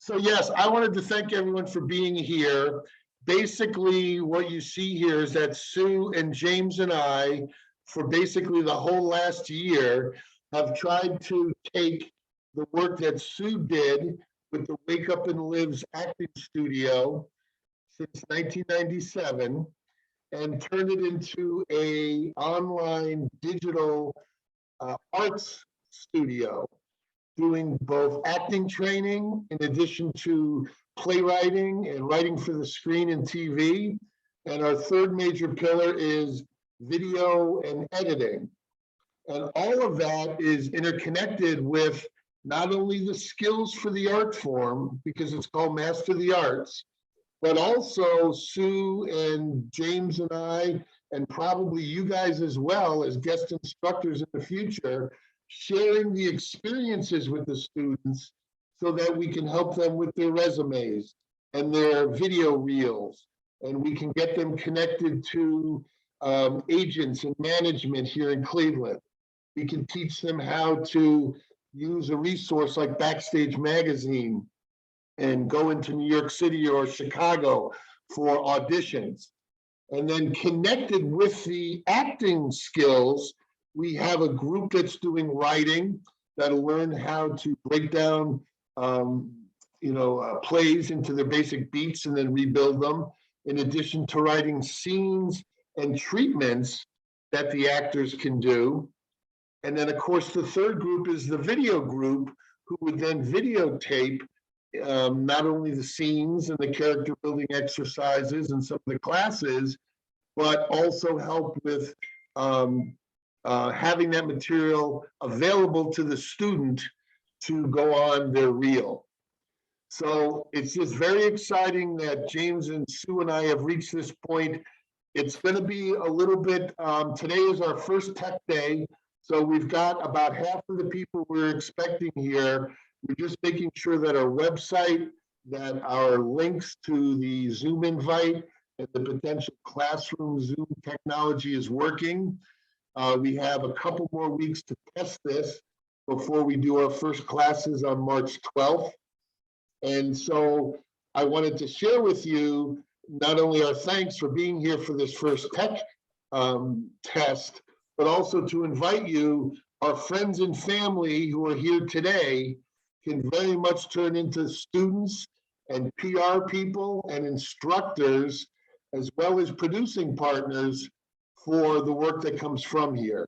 So yes, I wanted to thank everyone for being here. Basically, what you see here is that Sue and James and I, for basically the whole last year, have tried to take the work that Sue did with the Wake Up and Lives acting studio since 1997 and turn it into a online digital arts studio, doing both acting training in addition to playwriting and writing for the screen and TV. And our third major pillar is video and editing. And all of that is interconnected with not only the skills for the art form, because it's called Master the Arts, but also Sue and James and I, and probably you guys as well as guest instructors in the future, sharing the experiences with the students so that we can help them with their resumes and their video reels, and we can get them connected to agents and management here in Cleveland. We can teach them how to use a resource like Backstage Magazine and go into New York City or Chicago for auditions. And then connected with the acting skills, we have a group that's doing writing that'll learn how to break down plays into their basic beats and then rebuild them, in addition to writing scenes and treatments that the actors can do. And then, of course, the third group is the video group, who would then videotape not only the scenes and the character building exercises and some of the classes, but also help with having that material available to the student to go on their reel. So it's just very exciting that James and Sue and I have reached this point. It's going to be a little bit, today is our first tech day. So we've got about half of the people we're expecting here. We're just making sure that our website, that our links to the Zoom invite and the potential classroom Zoom technology is working. We have a couple more weeks to test this before we do our first classes on March 12th. And so I wanted to share with you not only our thanks for being here for this first tech test, but also to invite you, our friends and family who are here today, can very much turn into students and PR people and instructors, as well as producing partners for the work that comes from here.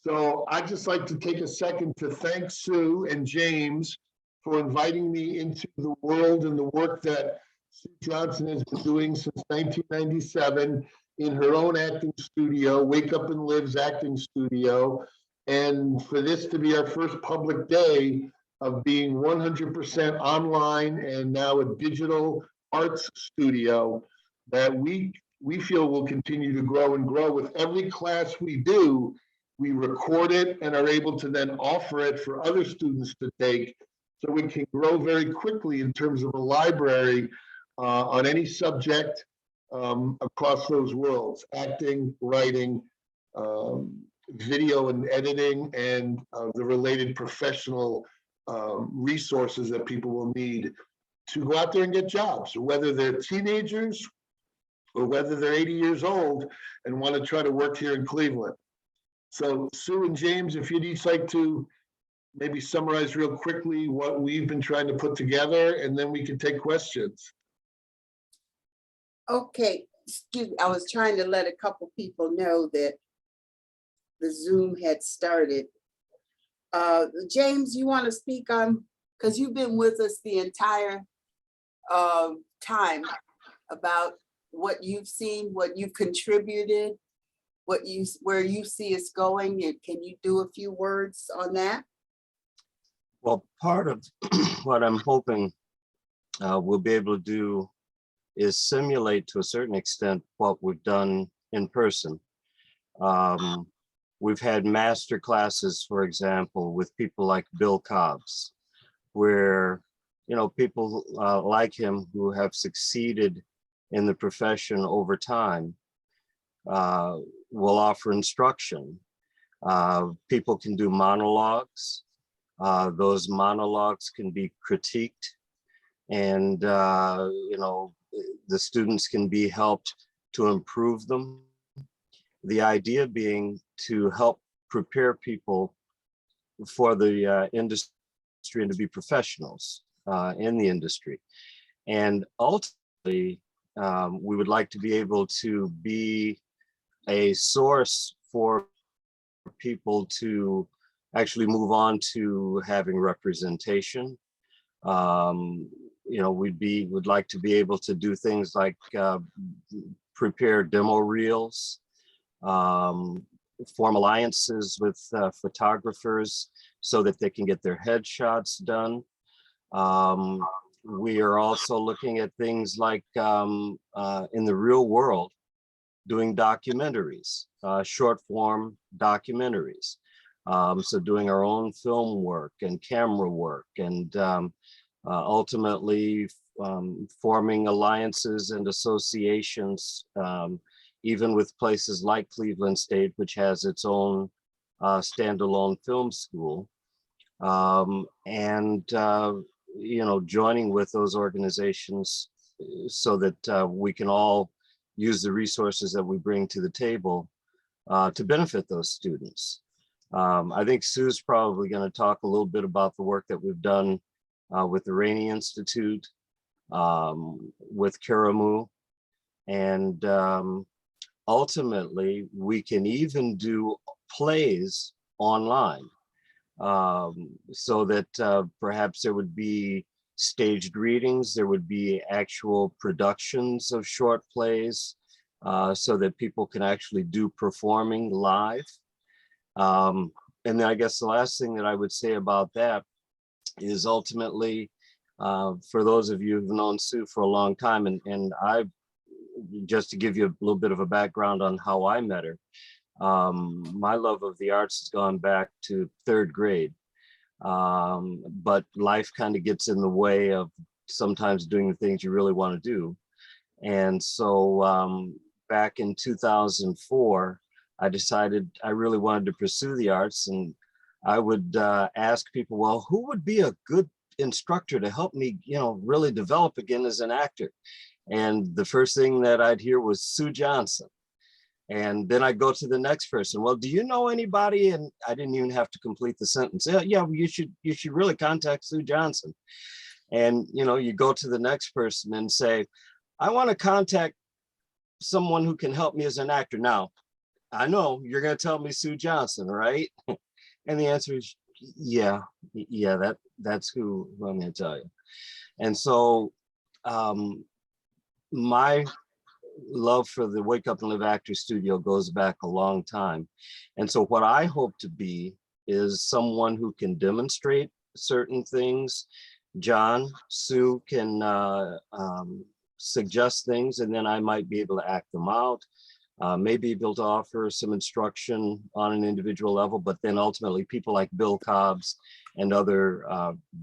So I'd just like to take a second to thank Sue and James for inviting me into the world and the work that Sue Johnson has been doing since 1997 in her own acting studio, Wake Up and Lives acting studio, and for this to be our first public day of being 100% online and now a digital arts studio that we feel will continue to grow and grow. With every class we do, we record it and are able to then offer it for other students to take, so we can grow very quickly in terms of a library on any subject across those worlds: acting, writing, video and editing, and the related professional resources that people will need to go out there and get jobs, whether they're teenagers or whether they're 80 years old and want to try to work here in Cleveland. So Sue and James, if you'd each like to maybe summarize real quickly what we've been trying to put together, and then we can take questions. Okay, excuse me. I was trying to let a couple people know that the Zoom had started. James, you want to speak on, because you've been with us the entire time, about what you've seen, what you've contributed, where you see us going, and can you do a few words on that? Well, part of what I'm hoping we'll be able to do is simulate to a certain extent what we've done in person. We've had master classes, for example, with people like Bill Cobbs, where people like him who have succeeded in the profession over time will offer instruction. People can do monologues. Those monologues can be critiqued, and the students can be helped to improve them. The idea being to help prepare people for the industry and to be professionals in the industry. And ultimately, we would like to be able to be a source for people to actually move on to having representation. Would like to be able to do things like prepare demo reels, form alliances with photographers so that they can get their headshots done. We are also looking at things like in the real world, doing documentaries, short form documentaries. So doing our own film work and camera work, and ultimately forming alliances and associations, even with places like Cleveland State, which has its own standalone film school, and joining with those organizations so that we can all use the resources that we bring to the table to benefit those students. I think Sue's probably going to talk a little bit about the work that we've done with the Rainey Institute, with Karamu, and ultimately we can even do plays online, so that perhaps there would be staged readings, there would be actual productions of short plays, so that people can actually do performing live. And then I guess the last thing that I would say about that is ultimately, for those of you who've known Sue for a long time, and I, just to give you a little bit of a background on how I met her, my love of the arts has gone back to third grade, but life kind of gets in the way of sometimes doing the things you really want to do. And so back in 2004, I decided I really wanted to pursue the arts, and I would ask people, well, who would be a good instructor to help me, really develop again as an actor? And the first thing that I'd hear was Sue Johnson. And then I'd go to the next person. Well, do you know anybody? And I didn't even have to complete the sentence. Yeah, well, you should really contact Sue Johnson. And, you go to the next person and say, I want to contact someone who can help me as an actor. Now, I know you're going to tell me Sue Johnson, right? And the answer is, yeah, that's who I'm going to tell you. And so my love for the Wake Up and Live Actor Studio goes back a long time. And so what I hope to be is someone who can demonstrate certain things. John, Sue can suggest things, and then I might be able to act them out. Maybe able to offer some instruction on an individual level, but then ultimately people like Bill Cobbs and other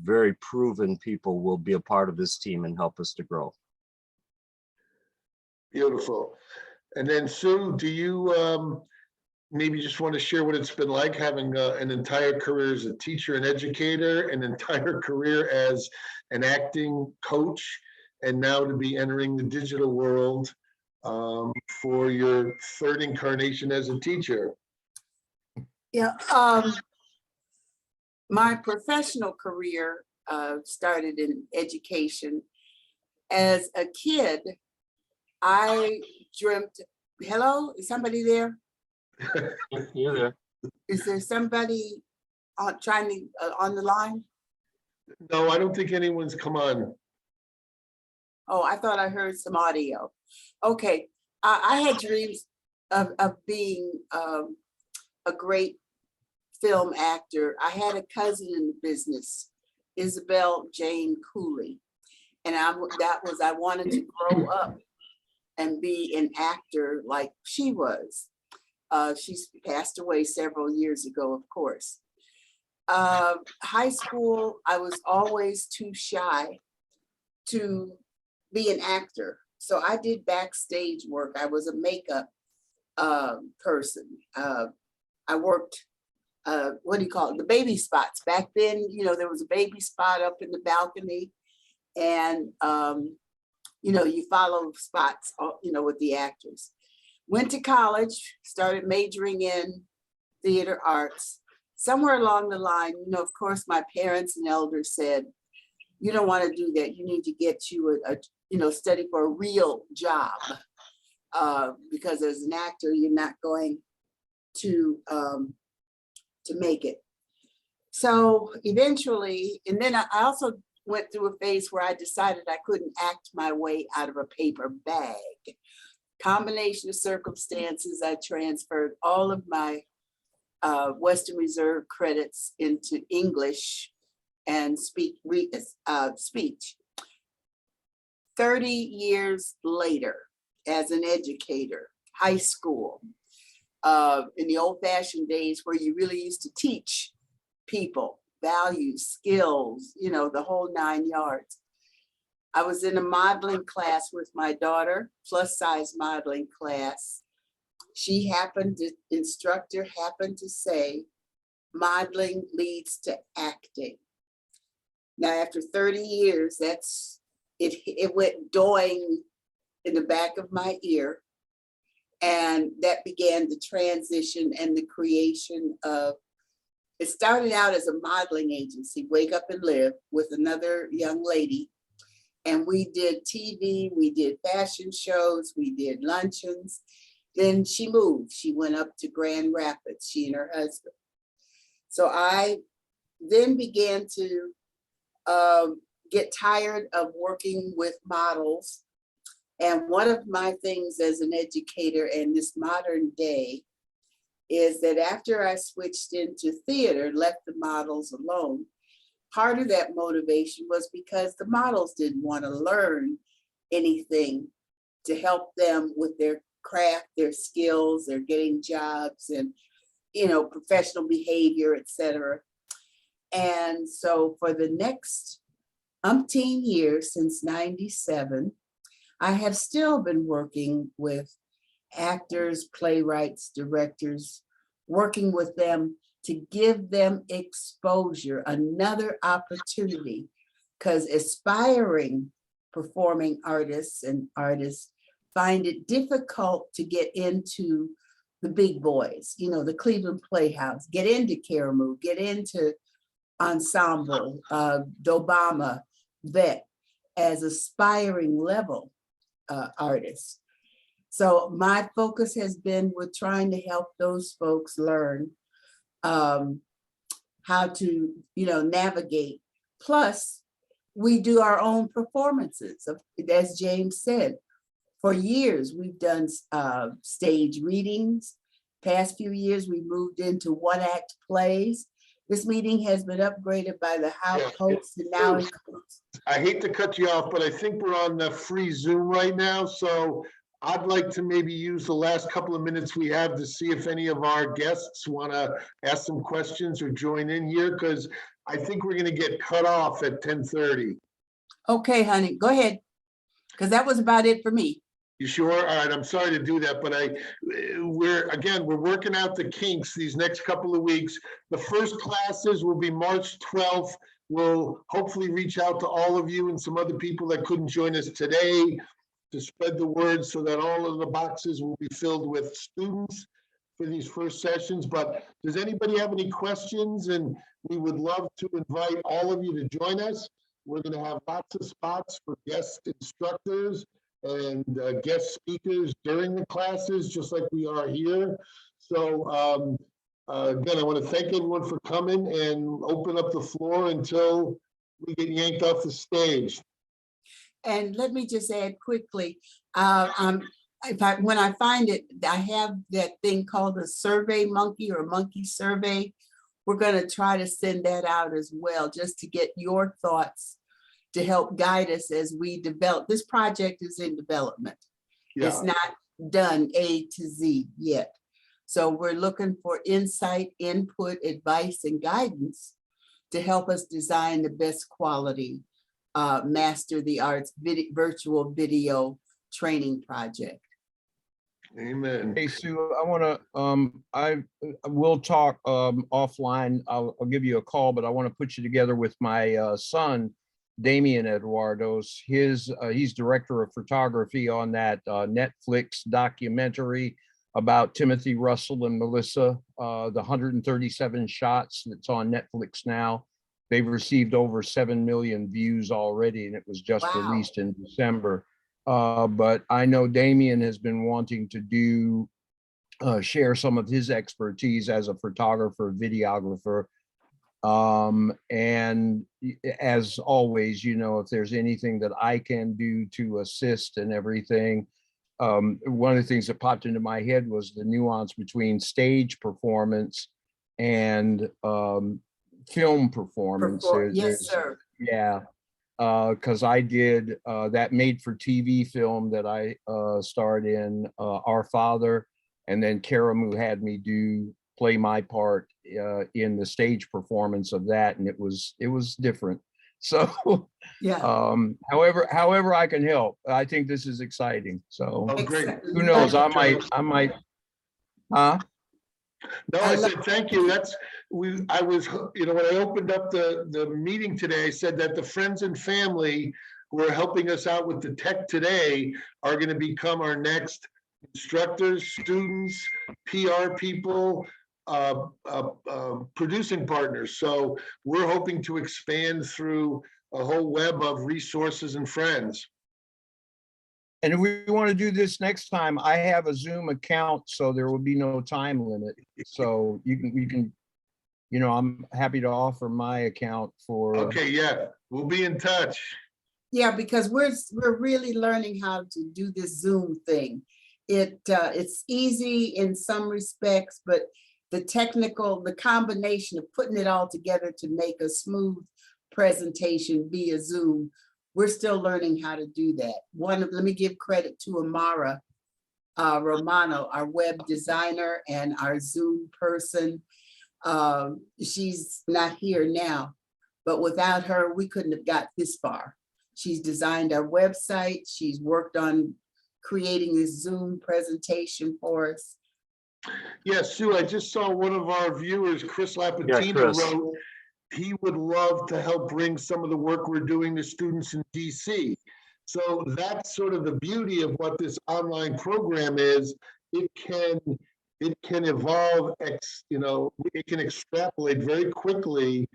very proven people will be a part of this team and help us to grow. Beautiful. And then Sue, do you maybe just want to share what it's been like having an entire career as a teacher and educator, an entire career as an acting coach, and now to be entering the digital world for your third incarnation as a teacher? Yeah, my professional career started in education. As a kid, I dreamt, hello, is somebody there? You're there. Is there somebody trying to on the line? No, I don't think anyone's come on. Oh, I thought I heard some audio. Okay, I had dreams of being a great film actor. I had a cousin in the business, Isabel Jane Cooley, and I wanted to grow up and be an actor like she was. She's passed away several years ago, of course. High school, I was always too shy to be an actor. So I did backstage work. I was a makeup person. I worked what do you call it? The baby spots. Back then, you know, there was a baby spot up in the balcony, and you know, you follow spots, you know, with the actors. Went to college, started majoring in theater arts. Somewhere along the line, you know, of course, my parents and elders said, you don't want to do that. You need to get you you know, study for a real job. Because as an actor, you're not going to make it. So eventually, and then I also went through a phase where I decided I couldn't act my way out of a paper bag. Combination of circumstances, I transferred all of my Western Reserve credits into English and speech. 30 years later, as an educator, high school, in the old-fashioned days where you really used to teach people values, skills, you know, the whole 9 yards. I was in a modeling class with my daughter, plus size modeling class. Instructor happened to say, modeling leads to acting. Now, after 30 years, it went doing in the back of my ear. And that began the transition and the creation of, it started out as a modeling agency, Wake Up and Live, with another young lady. And we did TV, we did fashion shows, we did luncheons. Then she moved, she went up to Grand Rapids, she and her husband. So I then began to get tired of working with models. And one of my things as an educator in this modern day is that after I switched into theater, left the models alone, part of that motivation was because the models didn't want to learn anything to help them with their craft, their skills, their getting jobs, and, you know, professional behavior, etc. And so for the next umpteen years, since '97, I have still been working with actors, playwrights, directors, working with them to give them exposure, another opportunity, because aspiring performing artists find it difficult to get into the big boys, you know, the Cleveland Playhouse, get into Karamu, get into ensemble, Dobama, Vet, as aspiring level artists. So my focus has been with trying to help those folks learn how to, you know, navigate. Plus, we do our own performances. As James said, for years, we've done stage readings. Past few years, we moved into one-act plays. This meeting has been upgraded by the house host, and now includes. I hate to cut you off, but I think we're on the free Zoom right now. So I'd like to maybe use the last couple of minutes we have to see if any of our guests want to ask some questions or join in here, because I think we're going to get cut off at 10:30. Okay, honey, go ahead. Because that was about it for me. You sure? All right, I'm sorry to do that, but we're working out the kinks these next couple of weeks. The first classes will be March 12th. We'll hopefully reach out to all of you and some other people that couldn't join us today to spread the word so that all of the boxes will be filled with students for these first sessions. But does anybody have any questions? And we would love to invite all of you to join us. We're going to have lots of spots for guest instructors and guest speakers during the classes, just like we are here. So again, I want to thank everyone for coming and open up the floor until we get yanked off the stage. And let me just add quickly, when I find it, I have that thing called a Survey Monkey or Monkey Survey. We're going to try to send that out as well, just to get your thoughts to help guide us as we develop. This project is in development. Yeah. It's not done A to Z yet. So we're looking for insight, input, advice, and guidance to help us design the best quality Master the Arts virtual video training project. Amen. Hey, Sue, I want to, I will talk offline. I'll give you a call, but I want to put you together with my son, Damian Eduardos. He's director of photography on that Netflix documentary about Timothy Russell and Melissa, the 137 shots that's on Netflix now. They've received over 7 million views already, and it was just Wow. released in December. But I know Damian has been wanting to share some of his expertise as a photographer, videographer. And as always, you know, if there's anything that I can do to assist and everything, one of the things that popped into my head was the nuance between stage performance and film performance. Yes, sir. Yeah, because I did that made for TV film that I starred in, Our Father, and then Karamu had me play my part in the stage performance of that, and it was different. So, Yeah. however I can help, I think this is exciting. So Oh, great. who knows? I might. Huh? No, I said, thank you. I was, you know, when I opened up the meeting today, I said that the friends and family who are helping us out with the tech today are going to become our next instructors, students, PR people, producing partners. So we're hoping to expand through a whole web of resources and friends. And if we want to do this next time, I have a Zoom account, so there will be no time limit. So you can, you know, I'm happy to offer my account for. Okay, yeah, we'll be in touch. Yeah, because we're really learning how to do this Zoom thing. It's easy in some respects, but the combination of putting it all together to make a smooth presentation via Zoom, we're still learning how to do that. Let me give credit to Amara Romano, our web designer and our Zoom person. She's not here now, but without her, we couldn't have got this far. She's designed our website. She's worked on creating this Zoom presentation for us. Yes, Sue, I just saw one of our viewers, Chris Lapatina, Chris. wrote he would love to help bring some of the work we're doing to students in DC. So that's sort of the beauty of what this online program is. It can evolve, you know, it can extrapolate very quickly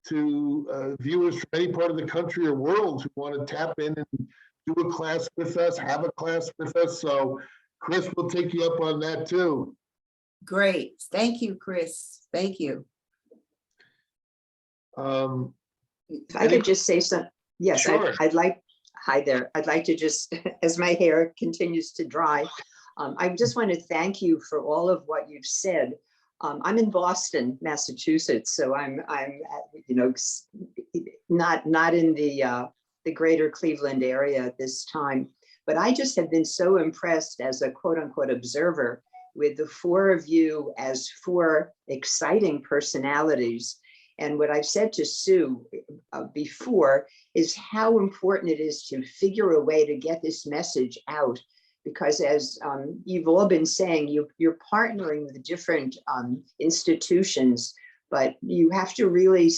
to viewers from any part of the country or world who want to tap in and do a class with us, have a class with us. So Chris will take you up on that too. Great. Thank you, Chris. Thank you. If I could just say something, yes, Sure. I'd like, hi there, I'd like to just, as my hair continues to dry, I just want to thank you for all of what you've said. I'm in Boston, Massachusetts, so I'm you know, not in the greater Cleveland area at this time, but I just have been so impressed as a quote unquote observer with the four of you as four exciting personalities. And what I've said to Sue before is how important it is to figure a way to get this message out. Because as you've all been saying, you're partnering with different institutions, but you have to really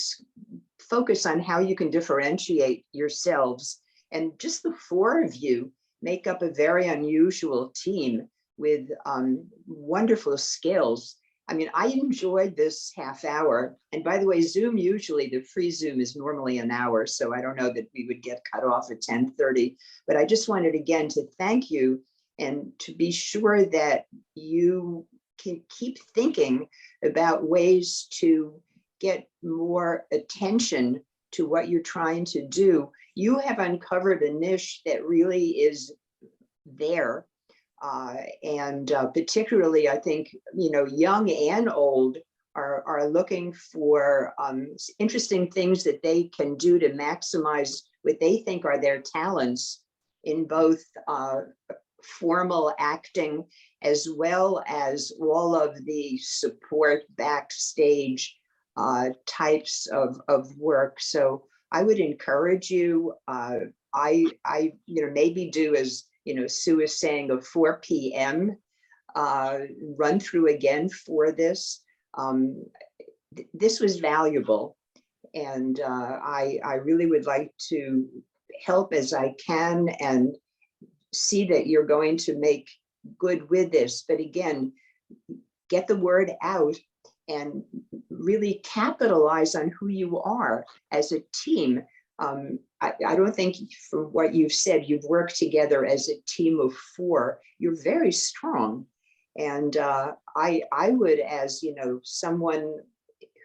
focus on how you can differentiate yourselves. And just the four of you make up a very unusual team with wonderful skills. I mean, I enjoyed this half hour. And by the way, Zoom, usually the free Zoom is normally an hour. So I don't know that we would get cut off at 10:30, but I just wanted again to thank you and to be sure that you can keep thinking about ways to get more attention to what you're trying to do. You have uncovered a niche that really is there. And particularly, I think, you know, young and old are looking for interesting things that they can do to maximize what they think are their talents in both formal acting as well as all of the support backstage types of work. So I would encourage you. I you know, maybe do as, you know, Sue is saying, a 4 p.m. run through again for this. This was valuable. And I really would like to help as I can and see that you're going to make good with this. But again, get the word out and really capitalize on who you are as a team. I don't think from what you've said, you've worked together as a team of 4. You're very strong. And I would, as someone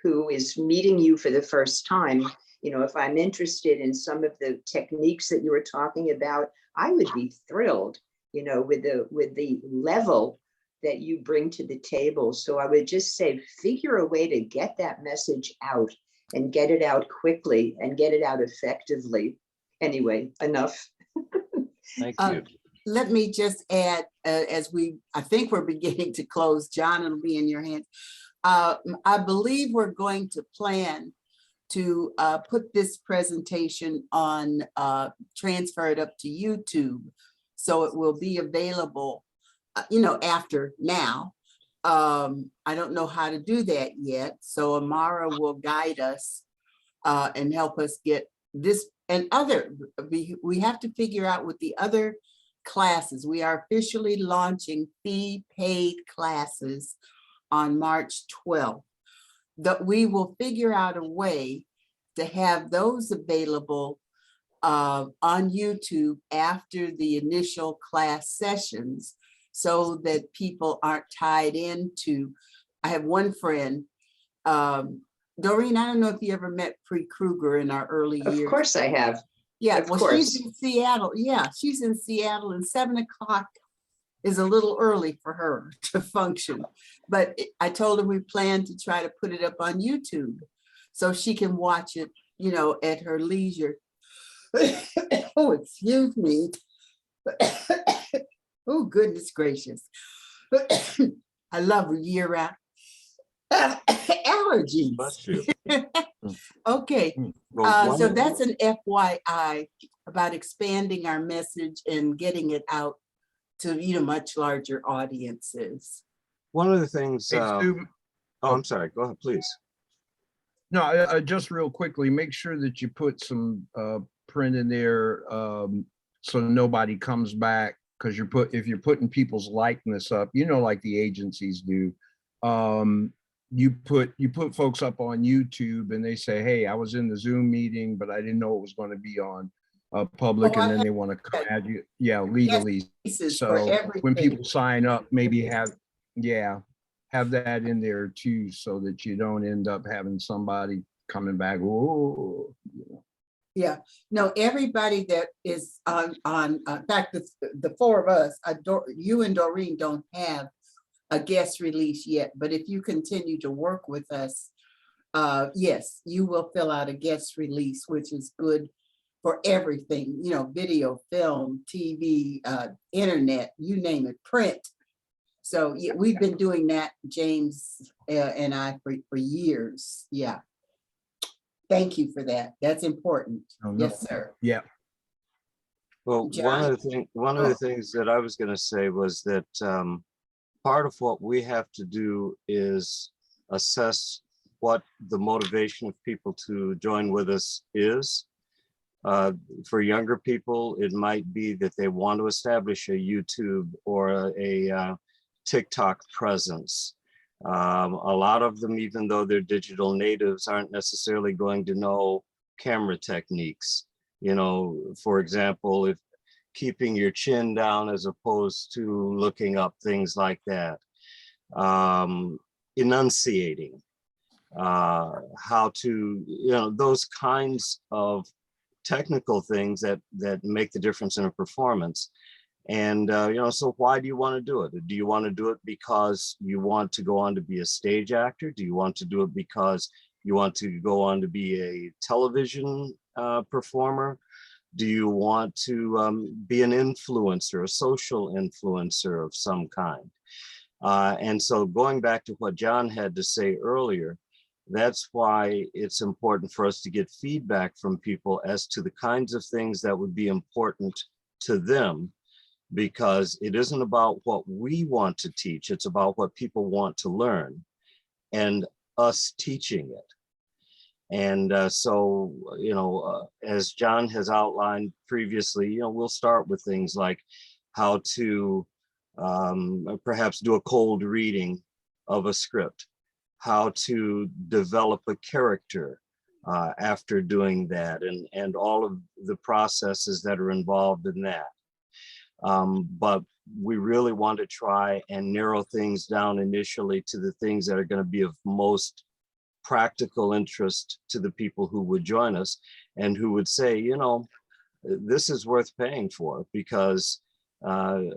who is meeting you for the first time, if I'm interested in some of the techniques that you were talking about, I would be thrilled, with the level that you bring to the table. So I would just say, figure a way to get that message out and get it out quickly and get it out effectively. Anyway, enough. Thank Uh, you. Let me just add, I think we're beginning to close. John, it'll be in your hands. I believe we're going to plan to put this presentation on, transfer it up to YouTube. So it will be available, after now. I don't know how to do that yet. So Amara will guide us and help us get this and other, we have to figure out with the other classes. We are officially launching fee-paid classes on March 12th. That we will figure out a way to have those available on YouTube after the initial class sessions, so that people aren't tied into. I have one friend, Doreen, I don't know if you ever met Pre Kruger in our early years. Of course I have. Yeah, Of well, course. she's in Seattle. Yeah, she's in Seattle, and 7 o'clock is a little early for her to function. But I told her we plan to try to put it up on YouTube so she can watch it, at her leisure. Oh, excuse me. Oh, goodness gracious. I love year-round allergies. Bless you. Okay, Well, so one- that's an FYI about expanding our message and getting it out to much larger audiences. One of the things, Hey, oh, Stu, I'm sorry, go ahead, please. no, just real quickly, make sure that you put some print in there so nobody comes back, because if you're putting people's likeness up, like the agencies do, you put folks up on YouTube and they say, hey, I was in the Zoom meeting, but I didn't know it was going to be on public, Oh, I and then they want to come at you, legally. Pieces for So when everything. people sign up, maybe have that in there too, so that you don't end up having somebody coming back. Oh, Yeah, no, everybody that is on, in fact, the 4 of us, you and Doreen don't have a guest release yet, but if you continue to work with us, yes, you will fill out a guest release, which is good for everything, video, film, TV, internet, you name it, print. So yeah, we've been doing that, James and I, for years. Yeah. Thank you for that. That's important. no, no. Yes, sir. Yeah. Well, John? one of the things that I was going to say was that part of what we have to do is assess what the motivation of people to join with us is. For younger people, it might be that they want to establish a YouTube or a TikTok presence. A lot of them, even though they're digital natives, aren't necessarily going to know camera techniques. For example, if keeping your chin down as opposed to looking up, things like that. Enunciating, how to, those kinds of technical things that make the difference in a performance. And, so why do you want to do it? Do you want to do it because you want to go on to be a stage actor? Do you want to do it because you want to go on to be a television performer? Do you want to be an influencer, a social influencer of some kind? And so going back to what John had to say earlier, that's why it's important for us to get feedback from people as to the kinds of things that would be important to them, because it isn't about what we want to teach, it's about what people want to learn and us teaching it. And so, as John has outlined previously, we'll start with things like how to perhaps do a cold reading of a script, how to develop a character after doing that, and all of the processes that are involved in that. But we really want to try and narrow things down initially to the things that are going to be of most practical interest to the people who would join us and who would say, this is worth paying for, because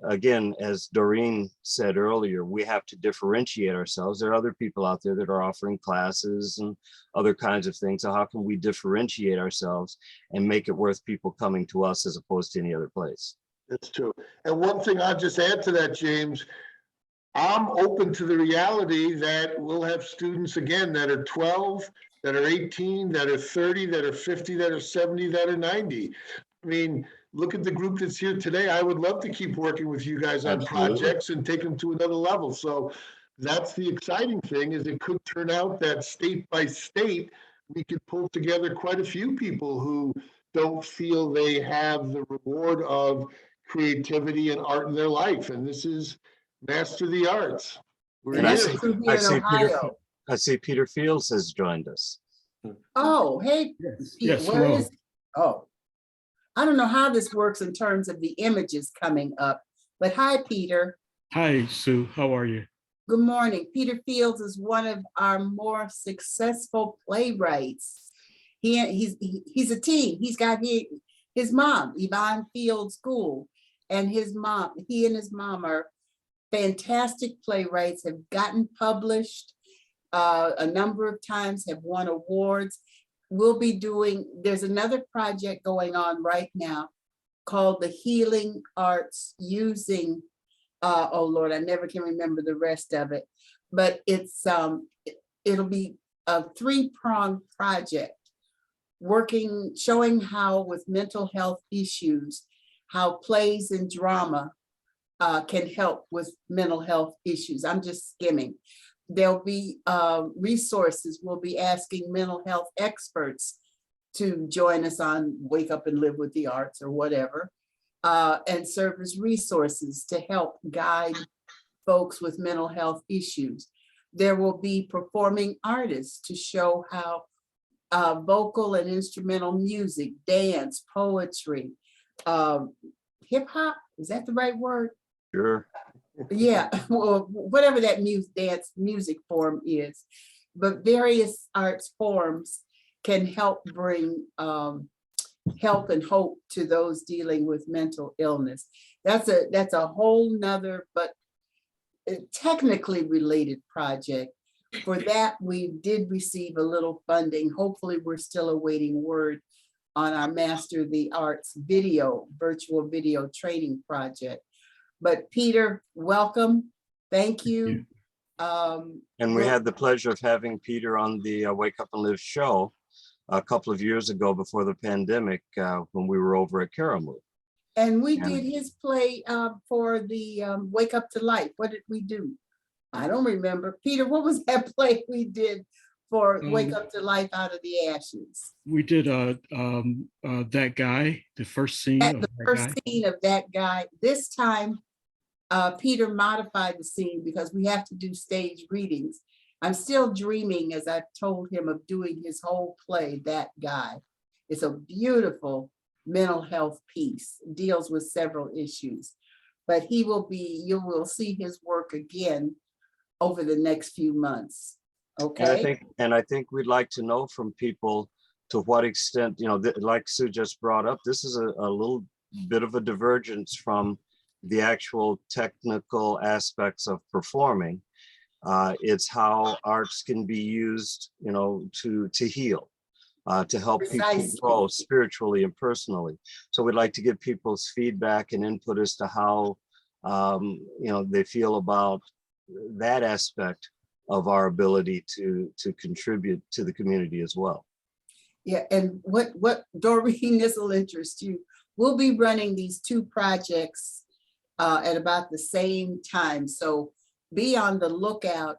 again, as Doreen said earlier, we have to differentiate ourselves. There are other people out there that are offering classes and other kinds of things. So how can we differentiate ourselves and make it worth people coming to us as opposed to any other place? That's true. And one thing I'll just add to that, James, I'm open to the reality that we'll have students again that are 12, that are 18, that are 30, that are 50, that are 70, that are 90. I mean, look at the group that's here today. I would love to keep working with you guys on Absolutely. projects and take them to another level. So that's the exciting thing, is it could turn out that state by state, we could pull together quite a few people who don't feel they have the reward of creativity and art in their life. And this is Master the Arts. We're And And I that's here. see- true here in Ohio. I see Peter Fields has joined us. Oh, hey, Yes, Pete, yes, where hello. is? Oh, I don't know how this works in terms of the images coming up, but hi, Peter. Hi, Sue. How are you? Good morning. Peter Fields is one of our more successful playwrights. He's a teen. He's got his mom, Yvonne Fields Gould, and his mom. He and his mom are fantastic playwrights, have gotten published a number of times, have won awards. We'll be doing, there's another project going on right now called the Healing Arts using, oh Lord, I never can remember the rest of it, but it'll be a 3-pronged project showing how with mental health issues, how plays and drama can help with mental health issues. I'm just skimming. There'll be resources. We'll be asking mental health experts to join us on Wake Up and Live with the Arts or whatever, and serve as resources to help guide folks with mental health issues. There will be performing artists to show how vocal and instrumental music, dance, poetry, hip hop, is that the right word? Sure. Yeah, well, whatever that dance music form is, but various arts forms can help bring help and hope to those dealing with mental illness. That's a whole nother, but technically related project. For that, we did receive a little funding. Hopefully, we're still awaiting word on our Master the Arts virtual video training project. But Peter, welcome. Thank you. And we Well- had the pleasure of having Peter on the Wake Up and Live show a couple of years ago before the pandemic, when we were over at Karamu. And we Yeah. did his play for the Wake Up to Life. What did we do? I don't remember. Peter, what was that play we did for Wake Up to Life Out of the Ashes? We did that guy, the first scene At of the that first guy. scene of that guy. This time, Peter modified the scene because we have to do stage readings. I'm still dreaming, as I told him, of doing his whole play, That Guy. It's a beautiful mental health piece, deals with several issues. But you will see his work again over the next few months. Okay? And I think we'd like to know from people to what extent, like Sue just brought up, this is a little bit of a divergence from the actual technical aspects of performing. It's how arts can be used, to heal, to help people Precisely. grow spiritually and personally. So we'd like to get people's feedback and input as to how, they feel about that aspect of our ability to contribute to the community as well. Yeah, and what Doreen, this will interest you. We'll be running these 2 projects at about the same time. So be on the lookout.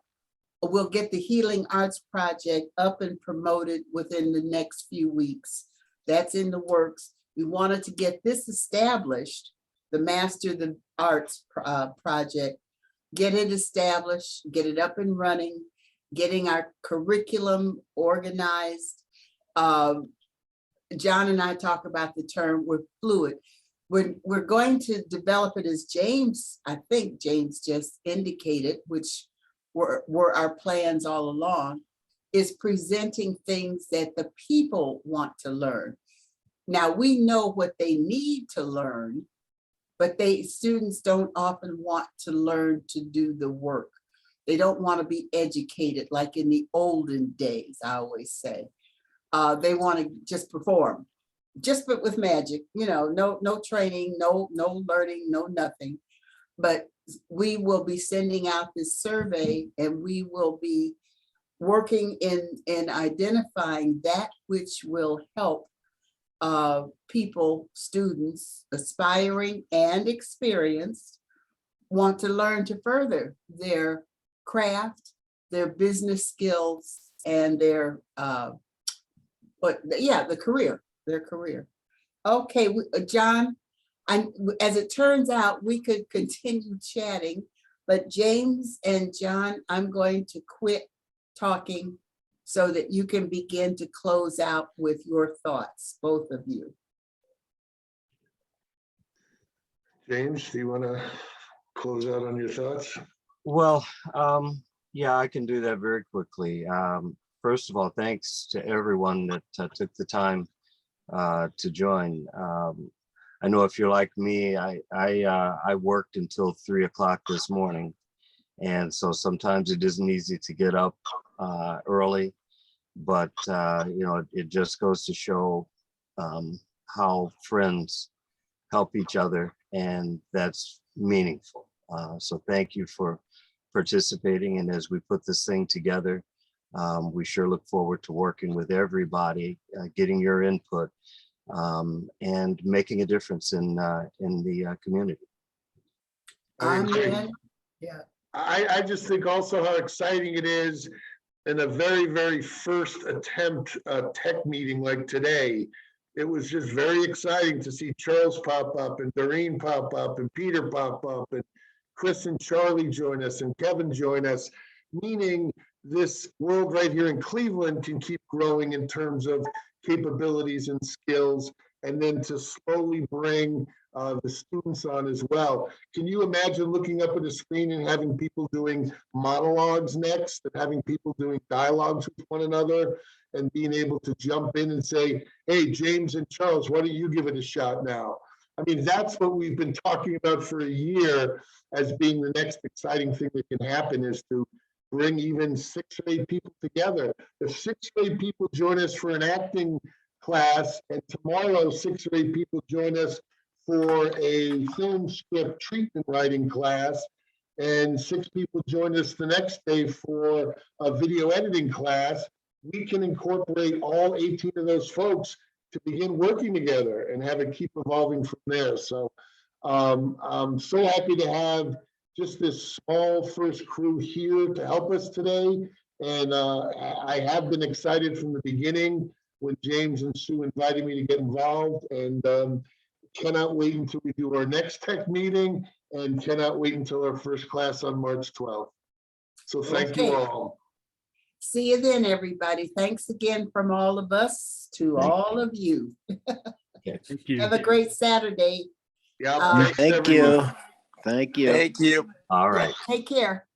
We'll get the Healing Arts Project up and promoted within the next few weeks. That's in the works. We wanted to get this established, the Master the Arts Project, get it established, get it up and running, getting our curriculum organized. John and I talk about the term, we're fluid. We're going to develop it as James, I think James just indicated, which were our plans all along, is presenting things that the people want to learn. Now, we know what they need to learn, but students don't often want to learn to do the work. They don't want to be educated like in the olden days, I always say. They want to just perform, just but with magic, no training, no learning, no nothing. But we will be sending out this survey, and we will be working in identifying that which will help people, students, aspiring and experienced, want to learn to further their craft, their business skills, and their their career. Okay, John, as it turns out, we could continue chatting, but James and John, I'm going to quit talking so that you can begin to close out with your thoughts, both of you. James, do you want to close out on your thoughts? Well, yeah, I can do that very quickly. First of all, thanks to everyone that took the time to join. I know if you're like me, I worked until 3 o'clock this morning. And so sometimes it isn't easy to get up early, but it just goes to show how friends help each other, and that's meaningful. So thank you for participating. And as we put this thing together, we sure look forward to working with everybody, getting your input, and making a difference in the community. Amen. Yeah. I just think also how exciting it is in a very, very first attempt tech meeting like today. It was just very exciting to see Charles pop up, and Doreen pop up, and Peter pop up, and Chris and Charlie join us, and Kevin join us, meaning this world right here in Cleveland can keep growing in terms of capabilities and skills, and then to slowly bring the students on as well. Can you imagine looking up at a screen and having people doing monologues next, and having people doing dialogues with one another, and being able to jump in and say, hey, James and Charles, why don't you give it a shot now? I mean, that's what we've been talking about for a year as being the next exciting thing that can happen, is to bring even 6 or 8 people together. If 6 or 8 people join us for an acting class, and tomorrow 6 or 8 people join us for a film script treatment writing class, and 6 people join us the next day for a video editing class, we can incorporate all 18 of those folks to begin working together and have it keep evolving from there. So I'm so happy to have just this small first crew here to help us today. And I have been excited from the beginning when James and Sue invited me to get involved, and cannot wait until we do our next tech meeting, and cannot wait until our first class on March 12th. So thank you all. See you then, everybody. Thanks again from all of us to all of you. Thank you. Have a great Saturday. Yeah, thanks, Thank everyone. you. Thank you. Thank you. All right. Take care.